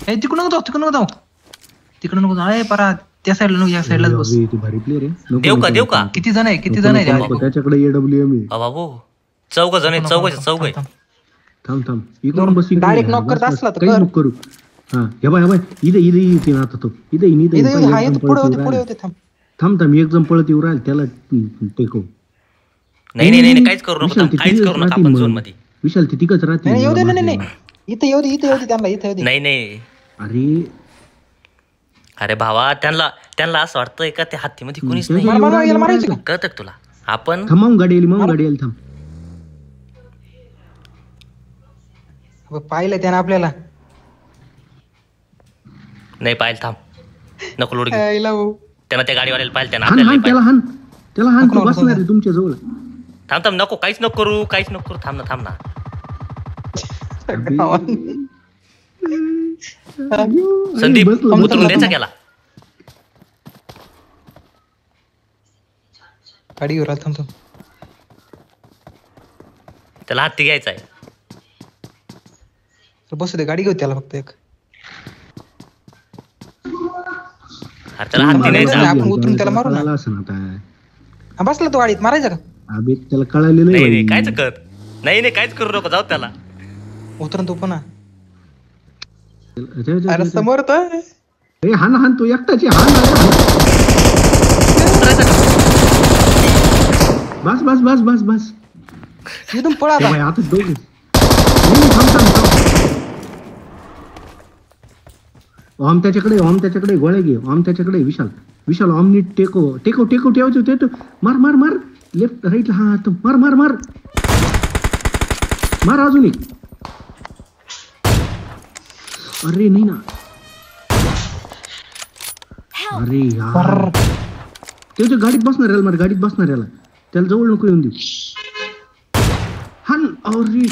हे तिकडून नको जाऊ तिकडून नको जाऊ. परा त्या साईडला नको, या साईडलाच बस. भारी प्लेअर आहे. देऊ का किती जण आहे त्याच्याकडे AWM आहे. बाबू चौघ जण आहेत, चौघ आहे. थांब इकडून बस. डायरेक्ट नॉक करत असला तर काही नको करू. हा हे बाय इथे येते ना आता तो. इथे पुढे होते. थांब एक जण पळत येऊ राहील त्याला टेकव. नाही काहीच करू नका आपण झोन मध्ये. विशाल ती तिकच राहते. नाही इथे येऊ दे त्यांना इथे. नाही अरे भावा त्यांना असं वाटतंय का त्या हत्तीमध्ये कुणीच नाही. कळत तुला? आपण थांब गाडी आली थांब. पाहिलं त्यानं आपल्याला. नाही पाहिलं. थांब नको लोड त्यांना त्या गाडीवाल्याला पाहिलं त्याला हान तो बसणार आहे तुमच्या जवळ. थांब नको काहीच नको करू. थांब ना संदीप उतरून द्यायचा गेला. गाडीवर थांब. त्याला हत्ती घ्यायचा आहे. बसू दे, गाडी घेऊ त्याला फक्त एक. त्याला हत्ती नाही आपण उतरून त्याला मारू ना. बसला तो गाडीत, मारायचा का? अबे त्याला कळालेलं नाही कायच कर. नाही काहीच करू नको, जाऊ त्याला. उतरून तो पण समोर हान तो एकटाची बस इथून पळा आता दोघे. ओम त्याच्याकडे गोळे घे. ओम त्याच्याकडे विशाल ओमनी टेको ठेवायचं. मार लेफ्ट राईट. हा तो मार अजून एक. अरे नाही ना. अरे यार त्याच्या गाडीत बसणार याला त्याला जवळ नको येऊन दे. हान. अरे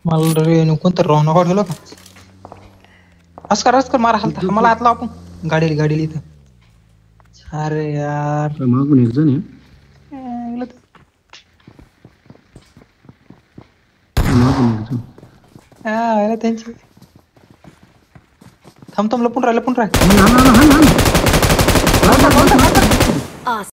मला रे कोणतं रॉन अवॉर्ड गेलो का? अस्कर मारा हलता मला आतला आपण गाडीला इथं. अरे यार मागून एक जण आहे. त्यांची थांब लपून राह.